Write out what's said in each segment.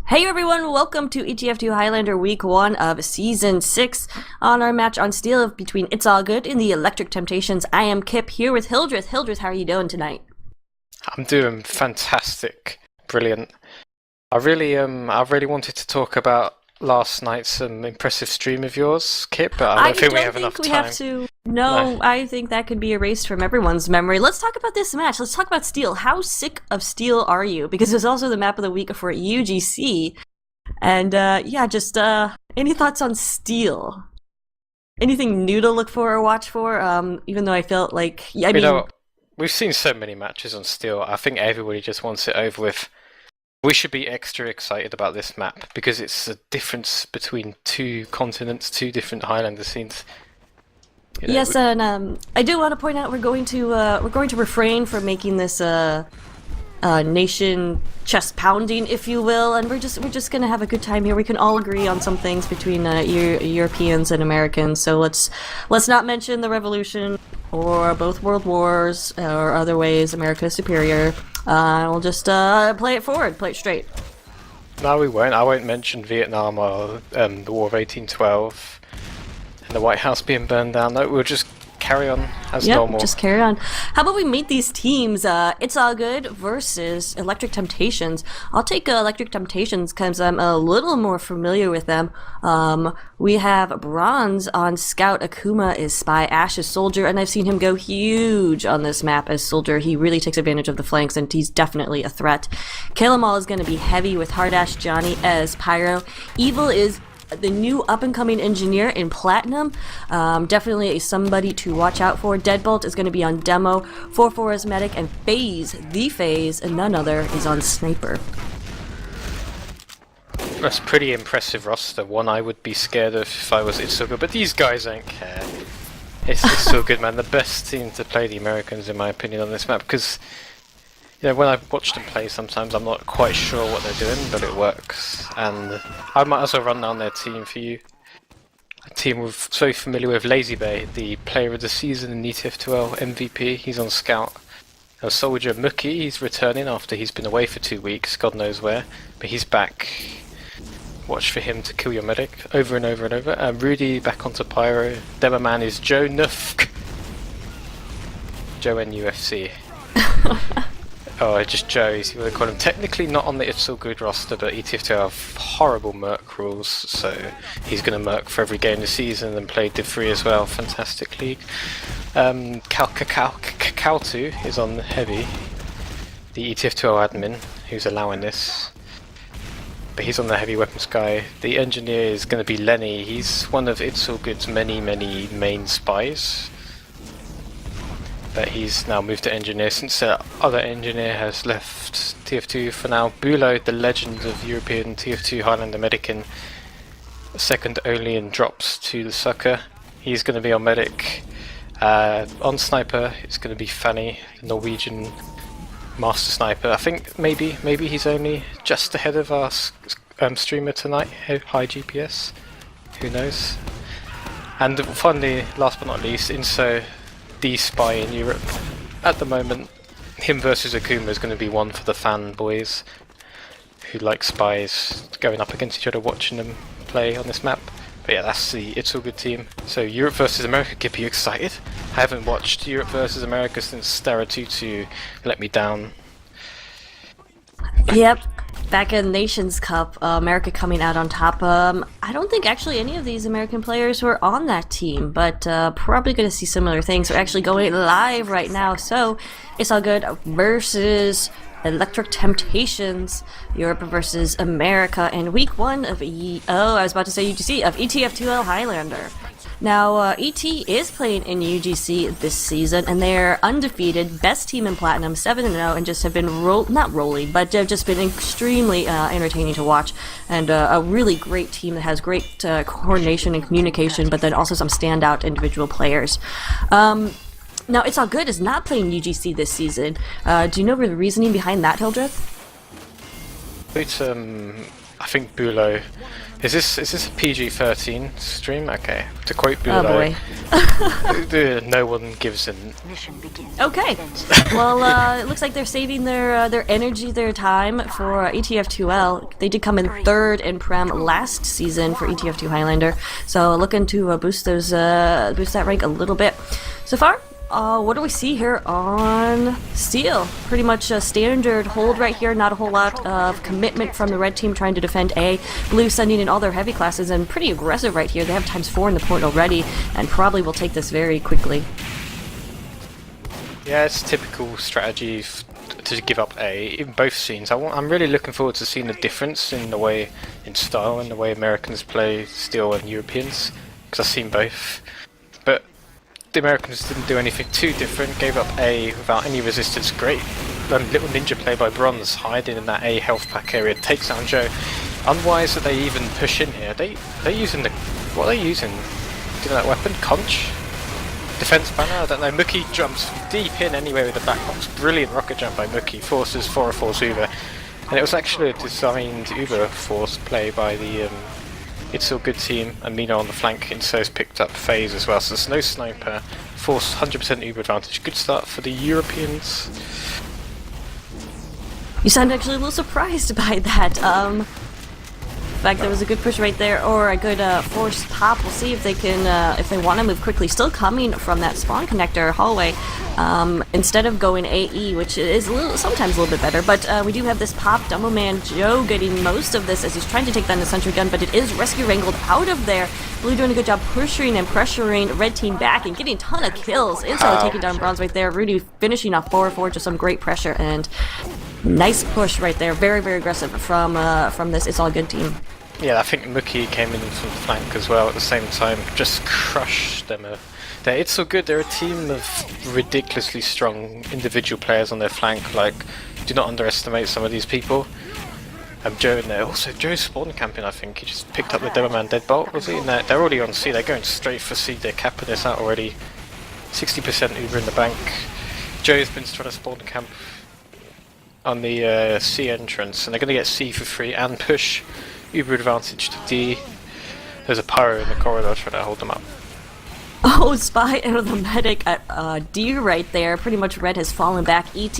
Hey everyone, welcome to ETF2 Highlander Week 1 of Season 6. On our match on Steel between It's All Good and the Electric Temptations, I am Kip here with Hildreth. Hildreth, how are you doing tonight? I'm doing fantastic. Brilliant. I really wanted to talk about last night's impressive stream of yours, Kip, but I don't think we have enough time. No, I think that could be erased from everyone's memory. Let's talk about this match. Let's talk about Steel. How sick of Steel are you? Because it's also the map of the week for UGC. And just any thoughts on Steel? Anything new to look for or watch for? Even though I felt like, we've seen so many matches on Steel. I think everybody just wants it over with. We should be extra excited about this map because it's a difference between two continents, two different Highlander scenes. Yes, and I do want to point out we're going to refrain from making this nation chest pounding, if you will, and we're just gonna have a good time here. We can all agree on some things between Europeans and Americans. So let's not mention the Revolution or both World Wars or other ways America is superior. We'll just play it forward, play it straight. No, we won't. I won't mention Vietnam or the War of 1812. And the White House being burned down. No, we'll just carry on as normal. Just carry on. How about we meet these teams? It's All Good versus Electric Temptations. I'll take Electric Temptations because I'm a little more familiar with them. We have Bronze on Scout, Akuma is Spy, Ash is Soldier, and I've seen him go huge on this map as Soldier. He really takes advantage of the flanks, and he's definitely a threat. Kill 'Em All is going to be heavy with Hardash Johnny as Pyro. Evil is the new up-and-coming engineer in Platinum. Definitely somebody to watch out for. Deadbolt is going to be on Demo. 4-4 is Medic, and FaZe, and none other, is on Sniper. That's a pretty impressive roster. One I would be scared of if I was It's So Good, but these guys don't care. It's so good, man. The best team to play the Americans, in my opinion, on this map, because when I watch them play, sometimes I'm not quite sure what they're doing, but it works. And I might as well run down their team for you. A team we're so familiar with: Lazy Bay, the player of the season in ETF2L MVP. He's on Scout. A Soldier Mookie, he's returning after he's been away for 2 weeks, God knows where, but he's back. Watch for him to kill your medic over and over and over. Rudy back onto Pyro. Demo Man is Joe Nufk. Joe NUFC. Oh, just Joe, you see what they call him. Technically not on the It's All Good roster, but ETF2 have horrible Merc rules, so he's going to Merc for every game this season and play Div 3 as well. Fantastic league. Kaltu is on Heavy, the ETF2 admin, who's allowing this. But he's on the Heavy Weapons guy. The engineer is going to be Lenny. He's one of It's All Good's many main spies. But he's now moved to engineer since the other engineer has left TF2 for now. Bulo, the legend of European TF2 Highlander Medicin, second only in drops to the Sucker. He's going to be on Medic. On Sniper, it's going to be Fanny, the Norwegian Master Sniper. I think maybe he's only just ahead of our streamer tonight, High GPS. Who knows? And finally, last but not least, Inso, the spy in Europe. At the moment, him versus Akuma is going to be one for the fanboys who like spies going up against each other, watching them play on this map. But yeah, that's the It's All Good team. So Europe versus America, Kip, you excited? I haven't watched Europe versus America since Stara 2 let me down. Yep. Back in Nations Cup, America coming out on top. I don't think actually any of these American players were on that team, but probably going to see similar things. We're actually going live right now, so It's All Good versus Electric Temptations, Europe versus America, in Week 1 of UGC, of ETF2L Highlander. Now, ET is playing in UGC this season, and they're undefeated, best team in Platinum, 7-0, and just have been not rolling, but have just been extremely entertaining to watch, and a really great team that has great coordination and communication, but then also some standout individual players. Now, It's All Good is not playing UGC this season. Do you know the reasoning behind that, Hildreth? I think Bulo. Is this a PG-13 stream? Okay. To quote Oh Bulo, boy. no one gives an. Okay. Well, it looks like they're saving their energy, their time for ETF2L. They did come in 3rd in Prem last season for ETF2 Highlander, so looking to boost that rank a little bit. So far, what do we see here on Steel? Pretty much a standard hold right here, not a whole lot of commitment from the red team trying to defend A. Blue sending in all their heavy classes and pretty aggressive right here. They have ×4 in the point already and probably will take this very quickly. Yeah, it's typical strategy to give up A in both scenes. I'm really looking forward to seeing the difference in the way, in style, and the way Americans play Steel and Europeans, because I've seen both. But the Americans didn't do anything too different, gave up A without any resistance. Great little ninja play by Bronze, hiding in that A health pack area, takes down Joe. Unwise that they even push in here. They're using what are they using? Do that weapon? Conch? Defense banner? I don't know. Mookie jumps deep in anyway with the back box. Brilliant rocket jump by Mookie, forces 404's Uber. And it was actually a designed Uber force play by the It's All Good team, and Mina on the flank. Inso's picked up phase as well, so there's no sniper. Force 100% Uber advantage. Good start for the Europeans. You sound actually a little surprised by that. In fact, there was a good push right there, or a good force pop. We'll see if they can, if they want to move quickly. Still coming from that spawn connector hallway, instead of going AE, which is sometimes a little bit better. But we do have this pop. Dumbo Man Joe getting most of this as he's trying to take down the sentry gun, but it is rescue wrangled out of there. Blue doing a good job pushing and pressuring red team back and getting a ton of kills. Instantly taking down Bronze right there. Rudy finishing off 4-4, just some great pressure and nice push right there. Very, very aggressive from this It's All Good team. Yeah, I think Mookie came in from the flank as well at the same time, just crushed them. It's All Good, they're a team of ridiculously strong individual players on their flank. Like, do not underestimate some of these people. Joe in there, also Joe's spawn camping, I think. He just picked up the Demoman Deadbolt, was he? They're already on C, they're going straight for C, they're capping this out already. 60% Uber in the bank. Joe's been trying to spawn camp on the C entrance, and they're going to get C for free and push Uber advantage to D. There's a pyro in the corridor trying to hold them up. Oh, spy and the medic at D right there. Pretty much red has fallen back. ET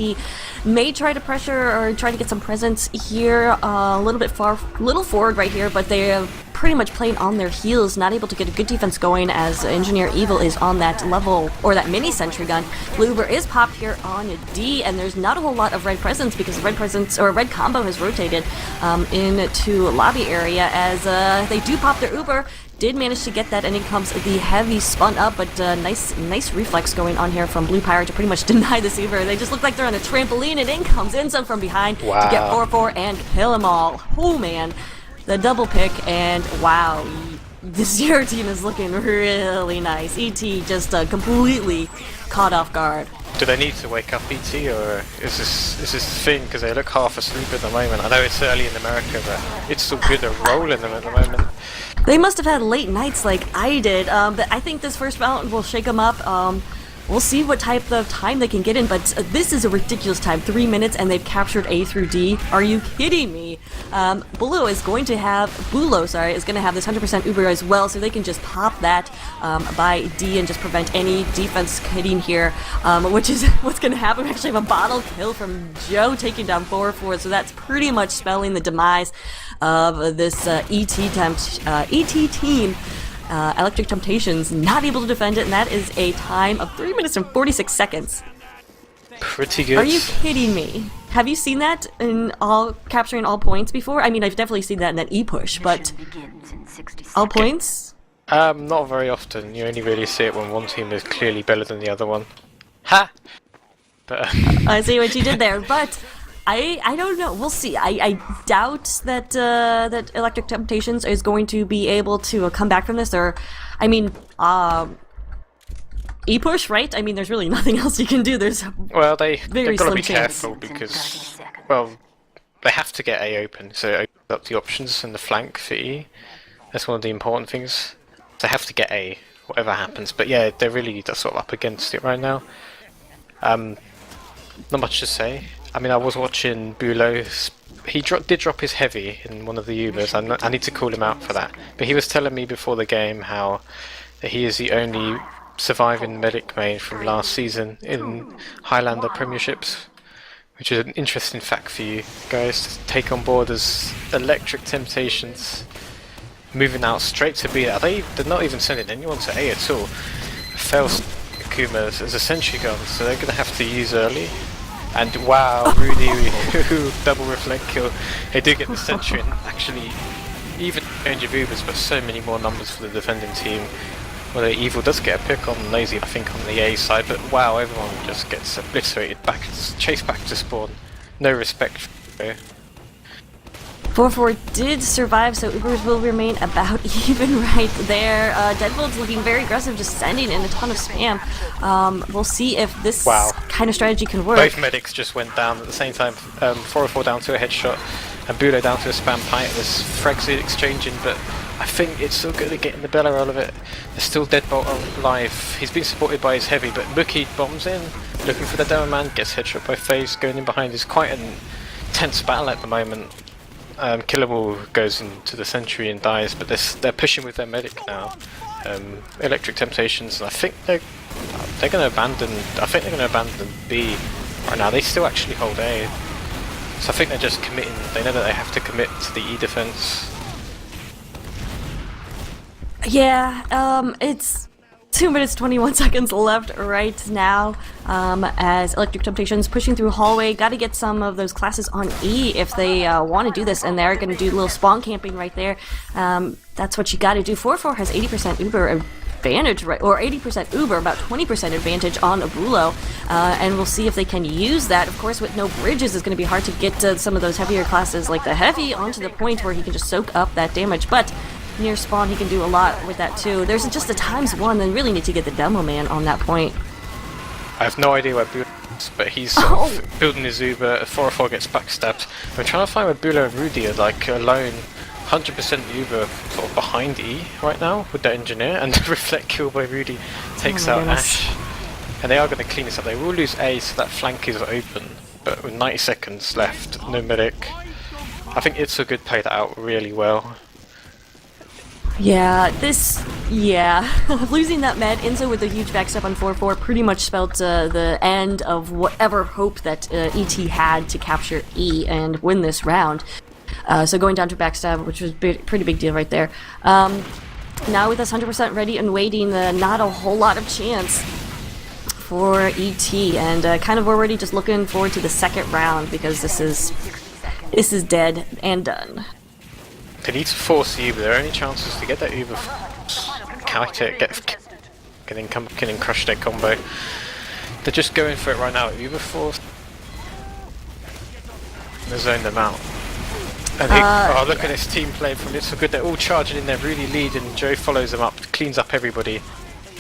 may try to pressure or try to get some presence here, a little forward right here, but they're pretty much playing on their heels, not able to get a good defense going as Engineer Evil is on that level, or that mini sentry gun. Blue Uber is popped here on D, and there's not a whole lot of red presence because red presence, or red combo has rotated into lobby area as they do pop their Uber. Did manage to get that, and in comes the heavy spun up, but nice reflex going on here from Blue Pirate to pretty much deny this Uber. They just look like they're on a trampoline, and in comes Insom from behind to get 4-4 and kill them all. Oh man, the double pick, and wow, this Zero team is looking really nice. ET just completely caught off guard. Do they need to wake up ET, or is this the thing? Because they look half asleep at the moment. I know it's early in America, but it's still good to roll in them at the moment. They must have had late nights like I did, but I think this first round will shake them up. We'll see what type of time they can get in, but this is a ridiculous time. 3 minutes, and they've captured A through D. Are you kidding me? Bulo is going to have this 100% Uber as well, so they can just pop that by D and just prevent any defense hitting here, which is what's going to happen. We actually have a bottle kill from Joe taking down 4-4, so that's pretty much spelling the demise of this ET team. Electric Temptations not able to defend it, and that is a time of 3 minutes and 46 seconds. Pretty good. Are you kidding me? Have you seen that in capturing all points before? I mean, I've definitely seen that in that E-push, but all points? Not very often. You only really see it when one team is clearly better than the other one. Ha! But I see what you did there, but I don't know. We'll see. I doubt that that Electric Temptations is going to be able to come back from this. Or, I mean, E-push, right? I mean, there's really nothing else you can do. They've got to be careful because, well, they have to get A open, so it opens up the options in the flank for E. That's one of the important things. They have to get A, whatever happens. But yeah, they're really sort of up against it right now. Not much to say. I mean, I was watching Bulo did drop his heavy in one of the Ubers. I need to call him out for that. But he was telling me before the game how he is the only surviving medic main from last season in Highlander Premierships, which is an interesting fact for you guys to take on board as Electric Temptations moving out straight to B. They're not even sending anyone to A at all. Fail Akuma as a sentry gun, so they're going to have to use early. And wow, Rudy, double reflect kill. They do get the sentry, and actually, even change of Ubers, but so many more numbers for the defending team. Well, Evil does get a pick on Lazy, I think, on the A side, but wow, everyone just gets obliterated chased back to spawn. No respect for it. 4-4 did survive, so Ubers will remain about even right there. Deadbolt's looking very aggressive, just sending in a ton of spam. We'll see if this kind of strategy can work. Both medics just went down at the same time. 4-4 down to a headshot, and Bulo down to a spam pipe. There's frags exchanging, but I think it's still good at getting the Bella out of it. There's still Deadbolt alive. He's been supported by his heavy, but Mookie bombs in, looking for the Demo Man, gets headshot by FaZe, going in behind. It's quite an intense battle at the moment. Killable goes into the sentry and dies, but they're pushing with their medic now. Electric Temptations, and I think they're going to abandon. I think they're going to abandon B right now. They still actually hold A, so I think they're just committing. They know that they have to commit to the E defense. Yeah, it's 2 minutes 21 seconds left right now, as Electric Temptations pushing through hallway. Got to get some of those classes on E if they want to do this, and they're going to do a little spawn camping right there. That's what you got to do. 4-4 has 80% Uber advantage, right, or 80% Uber, about 20% advantage on Abulo, and we'll see if they can use that. Of course, with no bridges, it's going to be hard to get to some of those heavier classes like the Heavy onto the point where he can just soak up that damage, but near spawn he can do a lot with that too. There's just a ×1, then really need to get the Demo Man on that point. I have no idea where Bulo is, but he's sort of building his Uber. 4-4 gets backstabbed. I'm trying to find where Bulo and Rudy are like alone. 100% Uber sort of behind E right now with the engineer, and the reflect kill by Rudy takes out Ash. And they are going to clean this up. They will lose A, so that flank is open, but with 90 seconds left, no medic. I think itsallgood played that out really well. Yeah, losing that med, Enzo with a huge backstep on 4-4 pretty much spelled the end of whatever hope that ET had to capture E and win this round. So going down to backstab, which was a pretty big deal right there. Now with us 100% ready and waiting, not a whole lot of chance for ET, and kind of already just looking forward to the second round, because this is dead and done. They need to force the Uber. Their only chances to get that Uber, counter it, getting crush their combo. They're just going for it right now. Uber force. They zone them out. And look at this team play from itsallgood. They're all charging in there, really leading. Joe follows them up, cleans up everybody.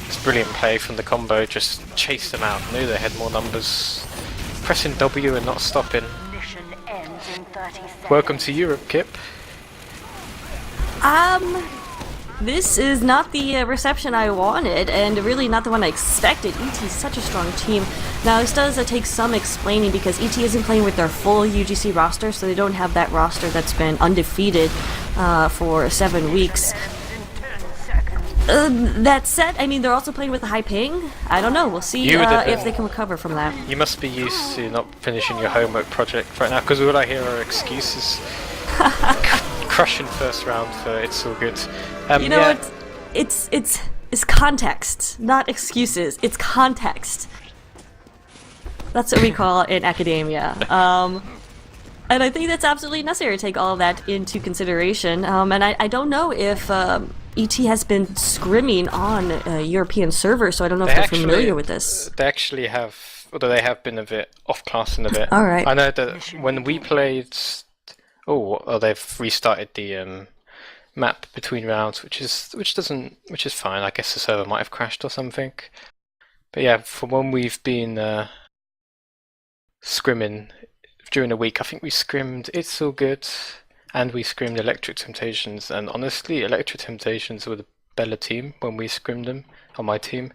It's brilliant play from the combo. Just chase them out. Knew they had more numbers. Pressing W and not stopping. Welcome to Europe, Kip. This is not the reception I wanted, and really not the one I expected. ET is such a strong team. Now, this does take some explaining, because ET isn't playing with their full UGC roster, so they don't have that roster that's been undefeated for 7 weeks. That said, I mean, they're also playing with a high ping. I don't know. We'll see if they can recover from that. You must be used to not finishing your homework project right now, because all I hear are excuses. Crushing first round for itsallgood. You know what? It's context, not excuses. It's context. That's what we call it in academia. And I think that's absolutely necessary to take all of that into consideration. And I don't know if ET has been scrimming on European servers, so I don't know if they're familiar with this. They actually have, although they have been a bit off-classing a bit. All right. I know that when we played. They've restarted the map between rounds, which is fine. I guess the server might have crashed or something. But yeah, from when we've been scrimming during the week, I think we scrimmed itsallgood and we scrimmed Electric Temptations. And honestly, Electric Temptations were the better team when we scrimmed them on my team.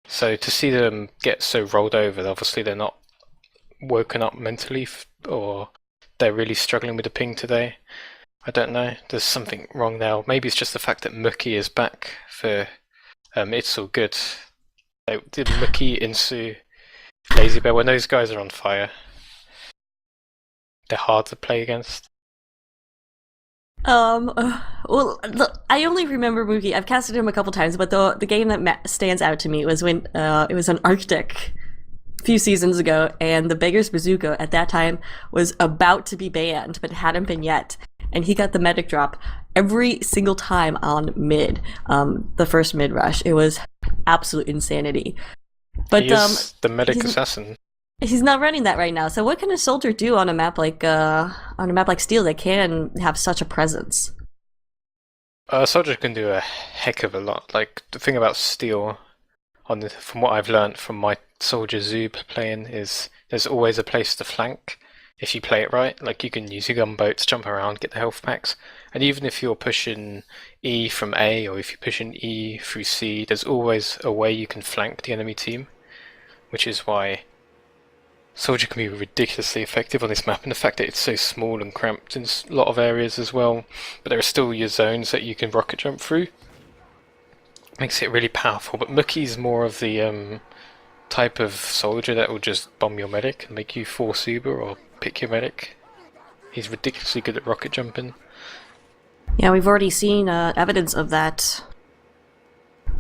So to see them get so rolled over, obviously they're not woken up mentally or they're really struggling with the ping today. I don't know. There's something wrong now. Maybe it's just the fact that Mookie is back for It's All Good. Did Mookie, Insu, Lazy Bear, when those guys are on fire, they're hard to play against. Well, I only remember Mookie. I've casted him a couple times, but the game that stands out to me was when it was an Arctic a few seasons ago, and the Beggar's Bazooka at that time was about to be banned, but it hadn't been yet. And he got the medic drop every single time on mid, the first mid rush. It was absolute insanity. But he is the medic assassin. He's not running that right now. So what can a soldier do on a map like Steel that can have such a presence? A soldier can do a heck of a lot. Like the thing about Steel, from what I've learned from my soldier Zoob playing, is there's always a place to flank if you play it right. Like you can use your gunboats, jump around, get the health packs, and even if you're pushing E from A or if you're pushing E through C, there's always a way you can flank the enemy team, which is why Soldier can be ridiculously effective on this map, and the fact that it's so small and cramped in a lot of areas as well, but there are still your zones that you can rocket jump through, makes it really powerful. But Mookie's more of the type of soldier that will just bomb your medic and make you force Uber or pick your medic. He's ridiculously good at rocket jumping. Yeah, we've already seen evidence of that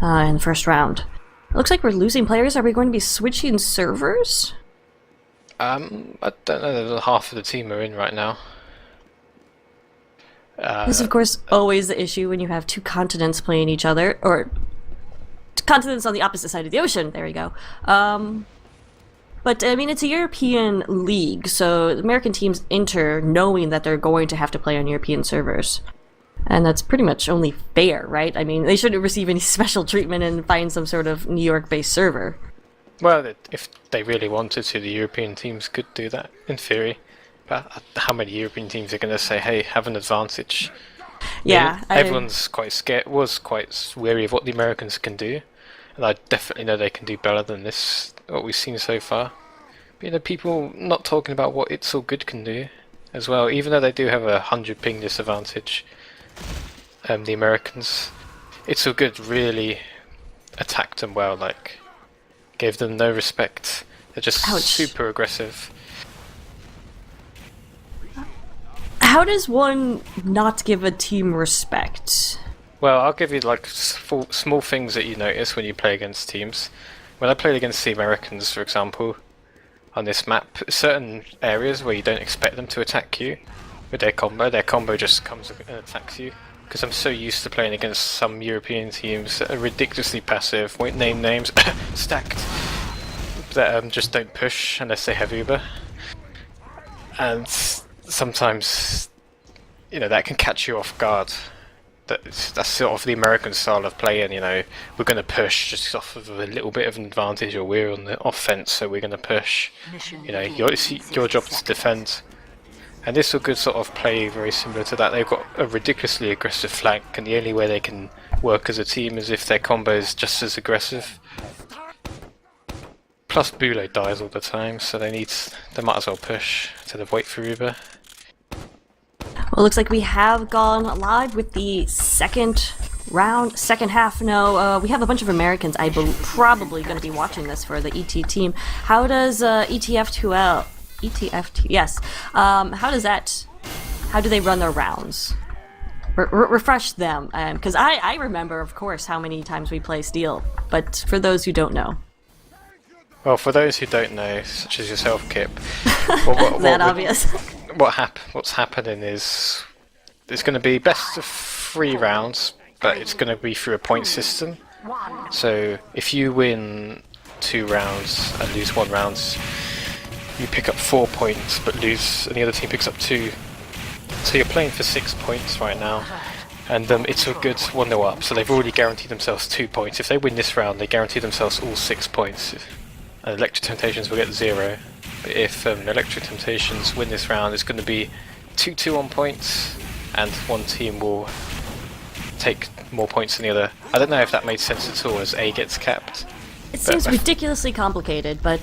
in the first round. It looks like we're losing players. Are we going to be switching servers? I don't know, half of the team are in right now. This is, of course, always the issue when you have two continents playing each other, or continents on the opposite side of the ocean. There we go. But, I mean, it's a European league, so American teams enter knowing that they're going to have to play on European servers. And that's pretty much only fair, right? I mean, they shouldn't receive any special treatment and find some sort of New York-based server. Well, if they really wanted to, the European teams could do that, in theory. But how many European teams are going to say, hey, have an advantage? Yeah. Everyone's quite scared, was quite wary of what the Americans can do. And I definitely know they can do better than this, what we've seen so far. But, you know, people not talking about what It's All Good can do as well. Even though they do have a 100 ping disadvantage, the Americans, It's All Good really attacked them well, like, gave them no respect. They're just super aggressive. How does one not give a team respect? Well, I'll give you like small things that you notice when you play against teams. When I played against the Americans, for example, on this map, certain areas where you don't expect them to attack you with their combo just comes and attacks you. Because I'm so used to playing against some European teams that are ridiculously passive, won't name names, stacked, that just don't push unless they have Uber. And sometimes, you know, that can catch you off guard. That's sort of the American style of playing, you know, we're going to push just off of a little bit of an advantage, or we're on the offense, so we're going to push. You know, it's your job to defend. And this will good sort of play very similar to that. They've got a ridiculously aggressive flank, and the only way they can work as a team is if their combo is just as aggressive. Plus Bulo dies all the time, so they might as well push instead of wait for Uber. Well, it looks like we have gone live with the second half. No, we have a bunch of Americans, I believe, probably going to be watching this for the ET team. How does ETF2L... yes. How do they run their rounds? Refresh them, because I remember, of course, how many times we play Steel, but for those who don't know. Well, for those who don't know, such as yourself, Kip, obvious? What's happening is it's going to be best of 3 rounds, but it's going to be through a point system. So if you win 2 rounds and lose 1 round, you pick up 4 points, but lose, and the other team picks up 2. So you're playing for 6 points right now, and it's a good 1-0 up. So they've already guaranteed themselves 2 points. If they win this round, they guarantee themselves all 6 points. Electric Temptations will get 0. But if Electric Temptations win this round, it's going to be 2-2 on points, and one team will take more points than the other. I don't know if that made sense at all, as A gets capped. It seems ridiculously complicated, but...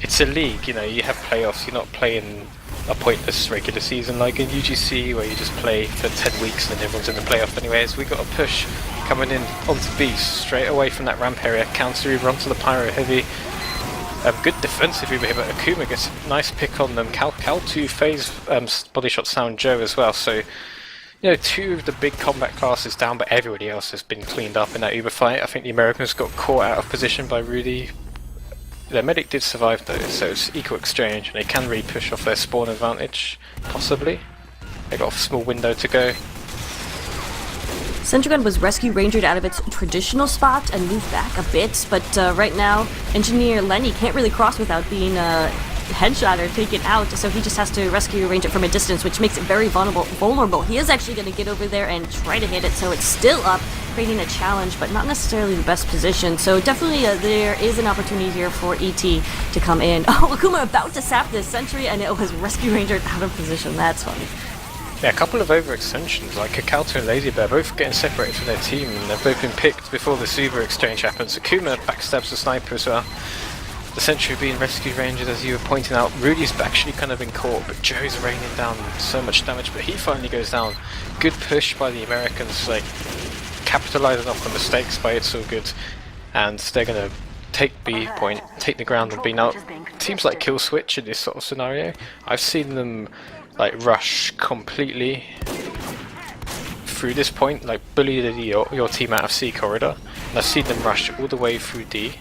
It's a league, you know, you have playoffs, you're not playing a pointless regular season like in UGC where you just play for 10 weeks and then everyone's in the playoff anyways. We got a push coming in onto Beast straight away from that ramp area. Counter Uber onto the Pyro Heavy. Good defensive Uber here, but Akuma gets a nice pick on them. Cal2 phase body shot Sound Joe as well, so you know, 2 of the big combat classes down, but everybody else has been cleaned up in that Uber fight. I think the Americans got caught out of position by Rudy. Their medic did survive though, so it's equal exchange, and they can really push off their spawn advantage, possibly. They got a small window to go. Sentry Gun was rescue rangered out of its traditional spot and moved back a bit, but right now, Engineer Lenny can't really cross without being headshot or taken out, so he just has to rescue range it from a distance, which makes it very vulnerable. He is actually going to get over there and try to hit it, so it's still up, creating a challenge, but not necessarily the best position. So definitely there is an opportunity here for ET to come in. Oh, Akuma about to sap this Sentry, and it was rescue ranger out of position. That's funny. Yeah, a couple of overextensions, like Kakalto and Lazy Bear, both getting separated from their team, and they've both been picked before the Uber exchange happens. Akuma backstabs the sniper as well. The Sentry being rescue rangers, as you were pointing out. Rudy's actually kind of been caught, but Joe's raining down so much damage, but he finally goes down. Good push by the Americans, like capitalizing off the mistakes by It's All Good, and they're going to take B point, take the ground and B. Now, teams like Kill Switch in this sort of scenario, I've seen them like rush completely through this point, like bully your team out of C corridor, and I've seen them rush all the way through D,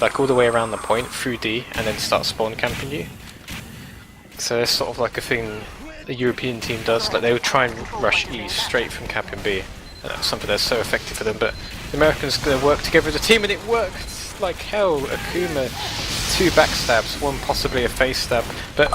like all the way around the point through D, and then start spawn camping you. So it's sort of like a thing the European team does, like they would try and rush E straight from camping B, and that's something that's so effective for them, but the Americans are going to work together as a team, and it worked like hell. Akuma, 2 backstabs, 1 possibly a face stab, but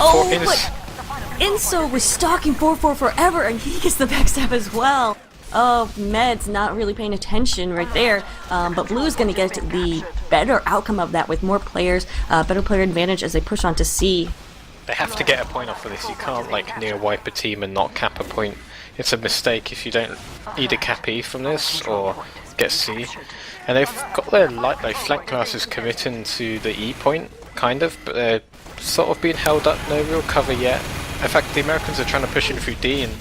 Inso was stalking 4-4 forever, and he gets the backstab as well. Oh, Med's not really paying attention right there, but Blue is going to get the better outcome of that with more players, better player advantage as they push on to C. They have to get a point off of this. You can't like near wipe a team and not cap a point. It's a mistake if you don't either cap E from this or get C. And they've got their flank classes committing to the E point, kind of, but they're sort of being held up, no real cover yet. In fact, the Americans are trying to push in through D, and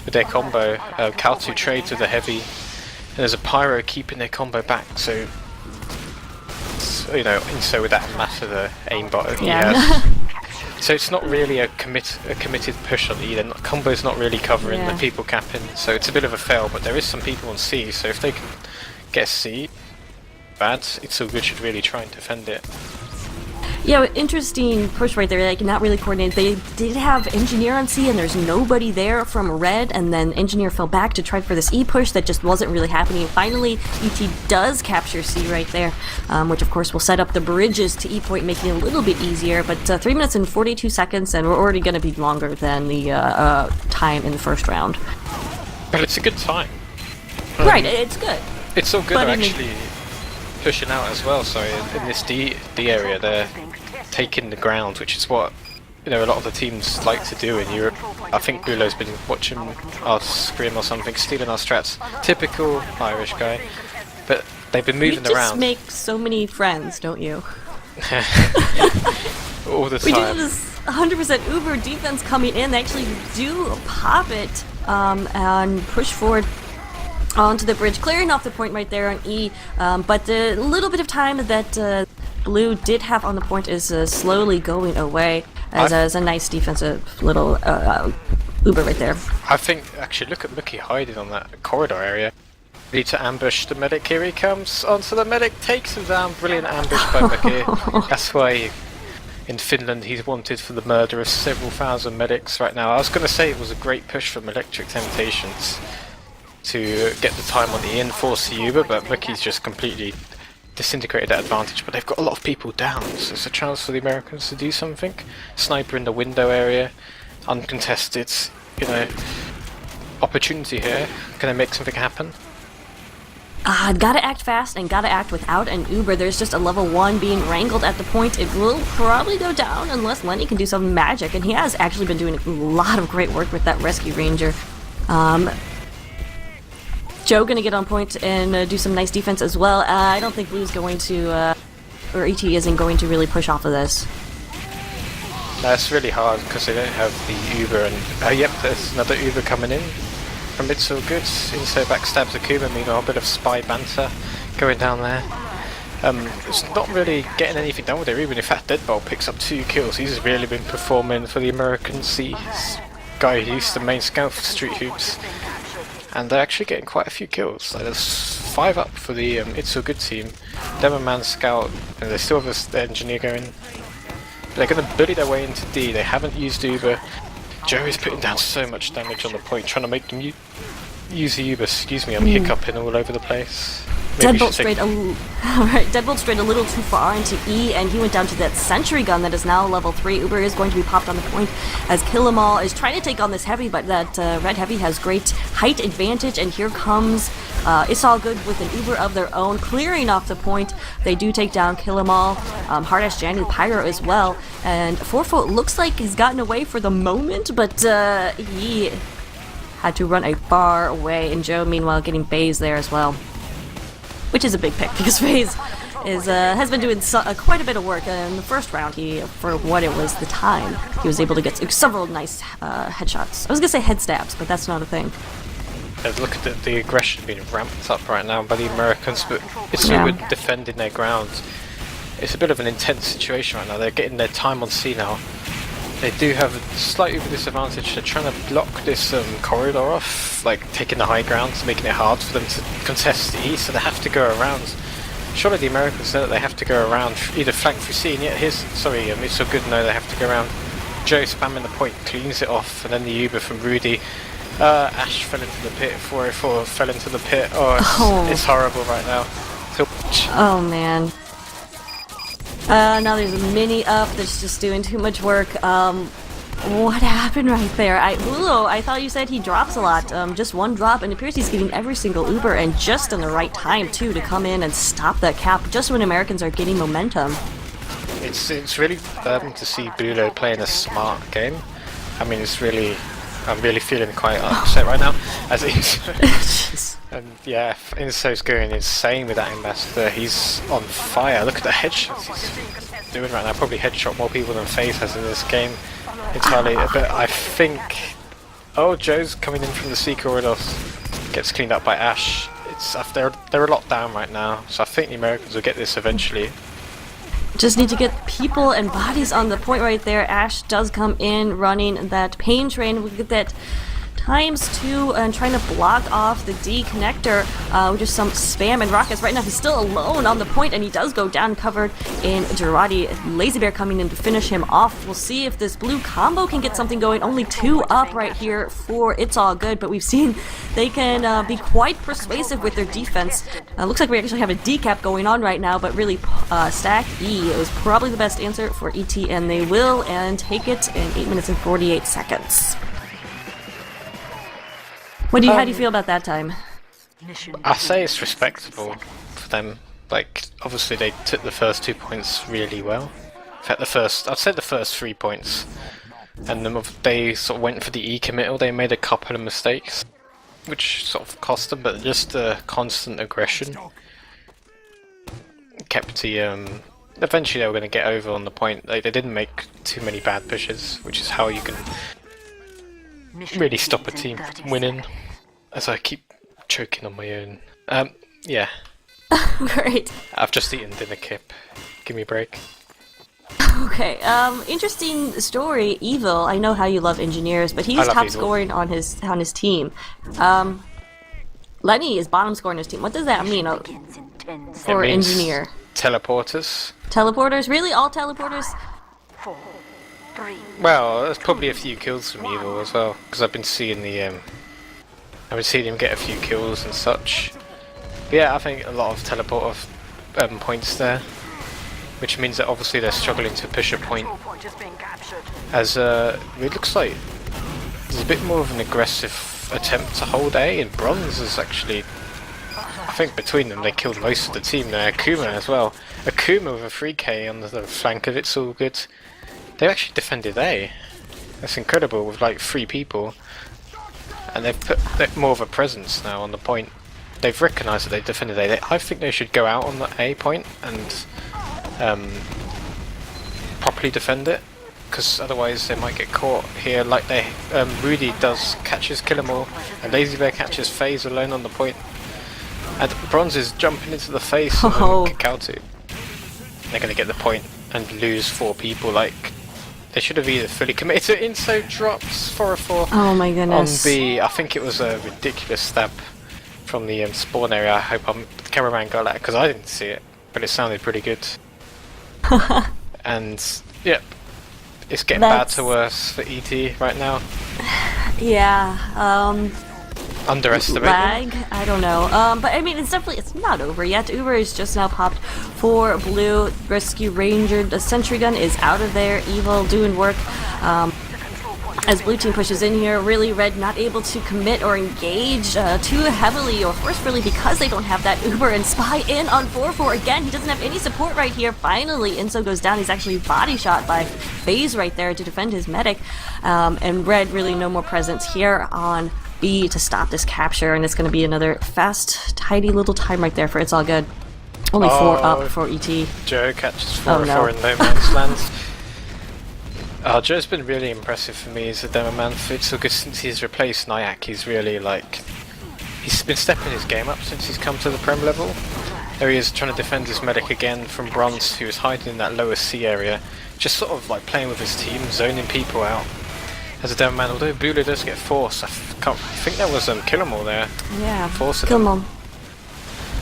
with their combo, Cal2 trades with the heavy, and there's a Pyro keeping their combo back, so you know, and so with that massive aimbot he has. So it's not really a committed push on E, combo's not really covering the people capping, so it's a bit of a fail, but there is some people on C, so if they can get C, bad, It's All Good should really try and defend it. Yeah, interesting push right there, like not really coordinated. They did have Engineer on C and there's nobody there from Red, and then Engineer fell back to try for this E push that just wasn't really happening. Finally, ET does capture C right there, which of course will set up the bridges to E point, making it a little bit easier, but 3 minutes and 42 seconds, and we're already going to be longer than the time in the first round. But it's a good time. Right, it's good. It's All Good are actually pushing out as well, so in this D area they're taking the ground, which is what, you know, a lot of the teams like to do in Europe. I think Bulo's been watching us scream or something, stealing our strats. Typical Irish guy, but they've been moving around. You just make so many friends, don't you? All the time. We do this 100% Uber defense coming in. They actually do pop it and push forward onto the bridge, clearing off the point right there on E, but the little bit of time that Blue did have on the point is slowly going away, as a nice defensive little Uber right there. I think, actually, look at Mookie hiding on that corridor area. Need to ambush the medic. Here he comes onto the medic, takes him down. Brilliant ambush by Mookie. That's why in Finland he's wanted for the murder of several thousand medics right now. I was going to say it was a great push from Electric Temptations to get the time on the in, force the Uber, but Mookie's just completely disintegrated that advantage. But they've got a lot of people down, so it's a chance for the Americans to do something. Sniper in the window area, uncontested, you know, opportunity here. Can they make something happen? Gotta act fast and gotta act without an Uber. There's just a level 1 being wrangled at the point. It will probably go down unless Lenny can do some magic, and he has actually been doing a lot of great work with that Rescue Ranger. Joe gonna get on point and do some nice defense as well. I don't think Blue's going to, or ET isn't going to really push off of this. That's really hard because they don't have the Uber, and yep, there's another Uber coming in from It's All Good. Inso backstabs Akuma, meanwhile a bit of spy banter going down there. It's not really getting anything done with it, even if that Deadbolt picks up 2 kills. He's really been performing for the American guy who used to main scout for Street Hoops. And they're actually getting quite a few kills. Like, there's 5 up for the It's All Good team. Demoman Scout, and they still have the engineer going. They're going to bully their way into D. They haven't used Uber. Joe is putting down so much damage on the point, trying to make them use the Uber. Excuse me, I'm hiccuping all over the place. Deadbolt strayed a little too far into E, and he went down to that sentry gun that is now level 3. Uber is going to be popped on the point as Kill 'Em All is trying to take on this heavy, but that red heavy has great height advantage, and here comes It's All Good with an Uber of their own, clearing off the point. They do take down Kill 'Em All, Hard-Ass Janny, the Pyro as well, and 4-Foot looks like he's gotten away for the moment, but he had to run a far away, and Joe meanwhile getting phased there as well. Which is a big pick because FaZe has been doing quite a bit of work in the first round. For what it was the time, he was able to get several nice headshots. I was gonna say head stabs, but that's not a thing. Look at the aggression being ramped up right now by the Americans, but it's so good defending their ground. It's a bit of an intense situation right now. They're getting their time on C now. They do have a slight Uber disadvantage. They're trying to block this corridor off, like taking the high ground, making it hard for them to contest the E, so they have to go around. Surely the Americans know that they have to go around, either flank through C, and yet It's So Good know they have to go around. Joe spamming the point, cleans it off, and then the Uber from Rudy. Ash fell into the pit, 404 fell into the pit. It's horrible right now. Oh man. Now there's a mini up that's just doing too much work. What happened right there? Ulo, I thought you said he drops a lot. Just one drop, and it appears he's getting every single Uber, and just in the right time too to come in and stop that cap, just when Americans are getting momentum. It's really to see Bulo playing a smart game. I mean, I'm really feeling quite upset right now, as he's. And yeah, Inso's going insane with that ambassador. He's on fire. Look at the headshots he's doing right now. Probably headshot more people than FaZe has in this game entirely. But I think, Joe's coming in from the C corridors. Gets cleaned up by Ash. They're a lot down right now, so I think the Americans will get this eventually. Just need to get people and bodies on the point right there. Ash does come in running that pain train. We get that ×2 and trying to block off the D connector with just some spam and rockets. Right now he's still alone on the point, and he does go down covered in Girardi. Lazy Bear coming in to finish him off. We'll see if this blue combo can get something going. Only 2 up right here for It's All Good, but we've seen they can be quite persuasive with their defense. Looks like we actually have a decap going on right now, but really stack E was probably the best answer for ET, and they will and take it in 8 minutes and 48 seconds. How do you feel about that time? I say it's respectable for them. Like, obviously they took the first 2 points really well. In fact, I'd say the first 3 points. And then they sort of went for the E committal. They made a couple of mistakes, which sort of cost them, but just the constant aggression kept the, eventually they were going to get over on the point. They didn't make too many bad pushes, which is how you can really stop a team from winning. As I keep choking on my own. Yeah. Great. I've just eaten dinner, Kip. Give me a break. Okay, interesting story. Evil, I know how you love engineers, but he's top scoring on his team. Lenny is bottom scoring his team. What does that mean for engineer? Teleporters. Teleporters? Really? All teleporters? Well, there's probably a few kills from Evil as well, because I've been seeing him get a few kills and such. But yeah, I think a lot of teleport points there, which means that obviously they're struggling to push a point. As it looks like there's a bit more of an aggressive attempt to hold A, and Bronze is actually, I think between them they killed most of the team there. Akuma as well. Akuma with a 3k on the flank of It's All Good. They actually defended A. That's incredible with like 3 people. And they've put more of a presence now on the point. They've recognised that they defended A. I think they should go out on the A point and properly defend it. because otherwise they might get caught here. Like Rudy does catches Kill 'Em All, and Lazy Bear catches FaZe alone on the point. And Bronze is jumping into the face of Kakautu. They're going to get the point and lose 4 people. Like, they should have either fully committed to it. Inso drops 4-4 Oh my goodness. on B. I think it was a ridiculous stab from the spawn area. I hope the cameraman got that because I didn't see it, but it sounded pretty good. And yep, it's getting bad to worse for ET right now. Yeah. Underestimated. Lag? I don't know. But I mean, it's not over yet. Uber is just now popped for blue. Rescue Ranger. The sentry gun is out of there. Evil doing work. As blue team pushes in here, really red not able to commit or engage too heavily or forcefully because they don't have that Uber, and Spy in on 4-4 again. He doesn't have any support right here. Finally, Inso goes down. He's actually body shot by FaZe right there to defend his medic. And red really no more presence here on B to stop this capture, and it's going to be another fast, tidy little time right there for It's All Good. Only 4 up for ET. Joe catches 4-4 in no man's land. Joe's been really impressive for me as a demo man. It's all good since he's replaced Nyack. He's really he's been stepping his game up since he's come to the Prem level. There he is trying to defend his medic again from Bronze, who was hiding in that lower C area. Just sort of like playing with his team, zoning people out. As a demo man, although Bula does get forced, I think that was Kill 'Em All there. Yeah, Kill 'Em All.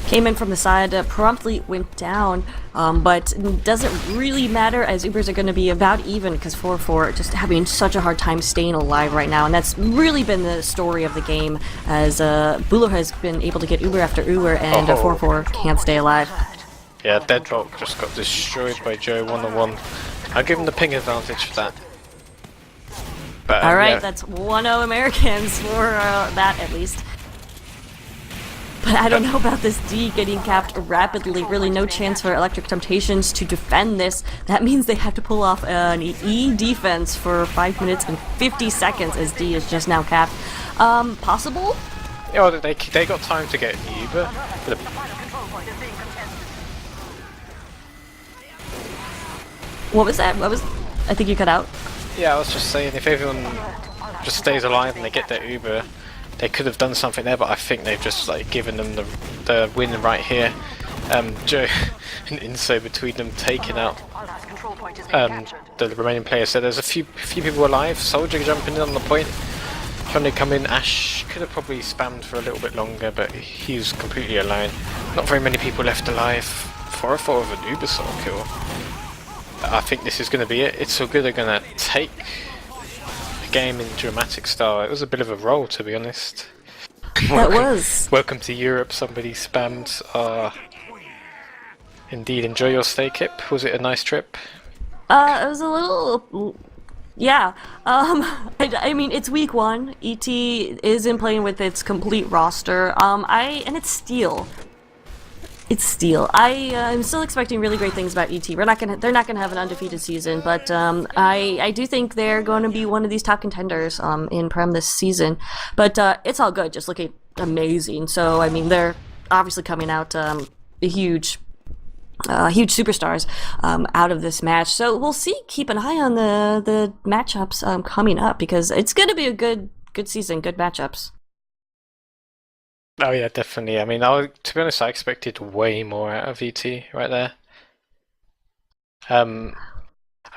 Came in from the side, promptly went down, but doesn't really matter as Ubers are going to be about even because 4-4 just having such a hard time staying alive right now, and that's really been the story of the game as Bulo has been able to get Uber after Uber, and 4-4 can't stay alive. Yeah, Deadlock just got destroyed by Joe 1-on-1. I'll give him the ping advantage for that. But, Alright, yeah. that's 1-0 Americans for that at least. But I don't know about this D getting capped rapidly. Really no chance for Electric Temptations to defend this. That means they have to pull off an E defense for 5 minutes and 50 seconds as D is just now capped. Possible? Yeah, well, they got time to get Uber. What was that? I think you cut out. Yeah, I was just saying, if everyone just stays alive and they get their Uber, they could have done something there, but I think they've just given them the win right here. Joe and Inso between them taking out the remaining players. So there's a few people alive. Soldier jumping in on the point, trying to come in. Ash could have probably spammed for a little bit longer, but he was completely alone. Not very many people left alive. 4-4 with an Uber solo kill. I think this is going to be it. It's so good they're going to take game in dramatic style. It was a bit of a roll, to be honest. Welcome to Europe. Somebody spammed. Indeed, enjoy your stay, Kip. Was it a nice trip? It was a little. Yeah. I mean, it's week 1. ET isn't playing with its complete roster. And it's Steel. It's Steel. I'm still expecting really great things about ET. They're not gonna have an undefeated season, but I do think they're going to be one of these top contenders in Prem this season. But It's All Good, just looking amazing. So I mean, they're obviously coming out huge superstars out of this match. So we'll see. Keep an eye on the matchups coming up because it's going to be a good season, good matchups. Oh yeah, definitely. I mean, to be honest, I expected way more out of ET right there. I'm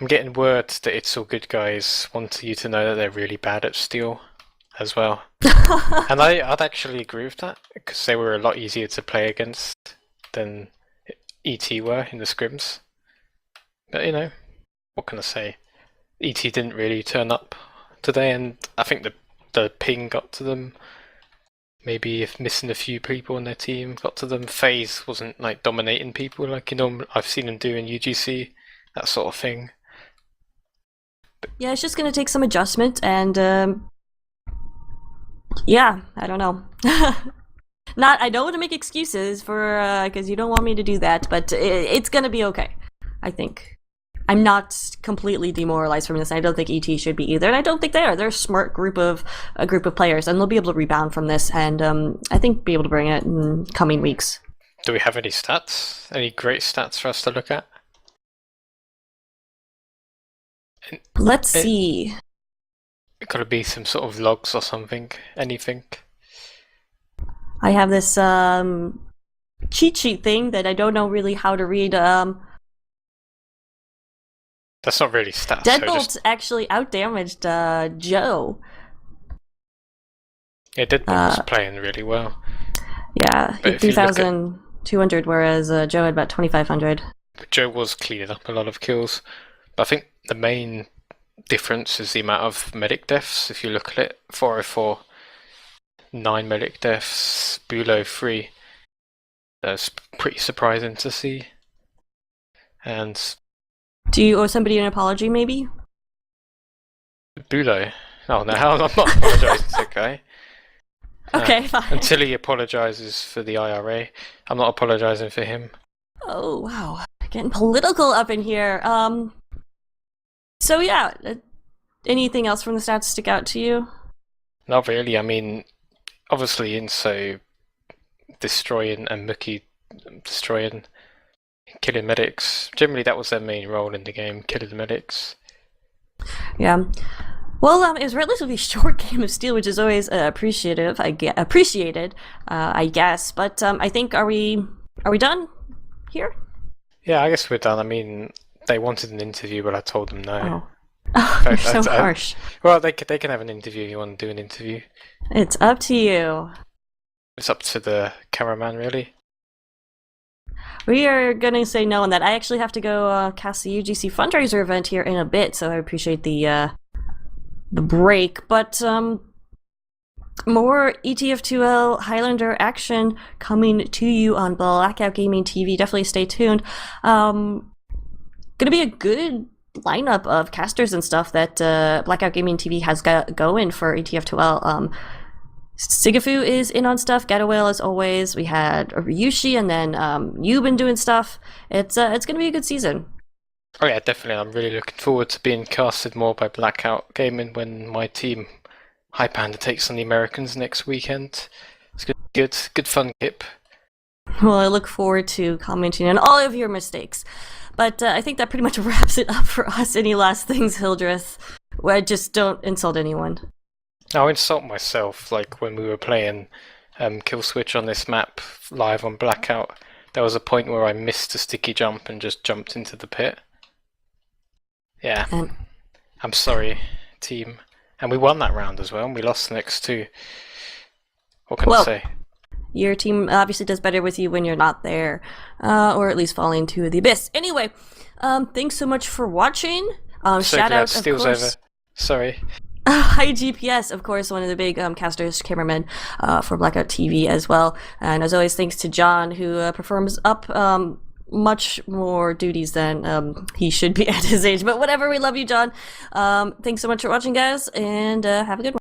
getting word that It's All Good guys want you to know that they're really bad at Steel as well. And I'd actually agree with that because they were a lot easier to play against than ET were in the scrims. But you know, what can I say? ET didn't really turn up today, and I think the ping got to them. Maybe if missing a few people on their team got to them. FaZe wasn't dominating people like I've seen them do in UGC, that sort of thing. But yeah, it's just gonna take some adjustment, and yeah, I don't know. I don't want to make excuses for because you don't want me to do that, but it's gonna be okay. I think. I'm not completely demoralized from this. I don't think ET should be either, and I don't think they are. They're a smart group of players, and they'll be able to rebound from this, and I think be able to bring it in coming weeks. Do we have any stats? Any great stats for us to look at? Let's It, see. it gotta be some sort of logs or something. Anything. I have this cheat sheet thing that I don't know really how to read. That's not really stats. Deadbolt actually outdamaged Joe. Yeah, Deadbolt was playing really well. Yeah, But he had 3,200, whereas Joe had about 2,500. Joe was cleaning up a lot of kills. But I think the main difference is the amount of medic deaths. If you look at it, 404, 9 medic deaths, Bulo 3. That's pretty surprising to see. And Do you owe somebody an apology, maybe? Bulo. Oh no, I'm not apologising to that guy. Okay, fine. Until he apologises for the IRA, I'm not apologising for him. Oh, wow. Getting political up in here. So yeah, anything else from the stats stick out to you? Not really. I mean, obviously Inso destroying and Mookie destroying, killing medics. Generally that was their main role in the game, killing medics. Yeah. Well, it was a relatively short game of Steel, which is always appreciated, I guess. But I think are we done here? Yeah, I guess we're done. I mean, they wanted an interview, but I told them no. Oh, you're so harsh. Well, they can have an interview if you want to do an interview. It's up to you. It's up to the cameraman, really. We are gonna say no on that. I actually have to go cast the UGC fundraiser event here in a bit, so I appreciate the break. But more ETF2L Highlander action coming to you on Blackout Gaming TV. Definitely stay tuned. Gonna be a good lineup of casters and stuff that Blackout Gaming TV has got going for ETF2L. Sigafu is in on stuff. Getaway as always. We had Ryushi, and then you've been doing stuff. It's gonna be a good season. Oh yeah, definitely. I'm really looking forward to being casted more by Blackout Gaming when my team Highlander takes on the Americans next weekend. It's good fun, Kip. Well, I look forward to commenting on all of your mistakes. But I think that pretty much wraps it up for us. Any last things, Hildreth? Well, just don't insult anyone. I'll insult myself, like when we were playing Kill Switch on this map live on Blackout. There was a point where I missed a sticky jump and just jumped into the pit. Yeah, I'm sorry, team. And we won that round as well, and we lost the next two. What can I say? Your team obviously does better with you when you're not there, or at least falling to the abyss. Anyway, thanks so much for watching. Shout out, of course. Over. Sorry. Hi GPS, of course, one of the big casters, cameramen for Blackout TV as well. And as always, thanks to John, who performs up much more duties than he should be at his age. But whatever, we love you, John. Thanks so much for watching, guys, and have a good one.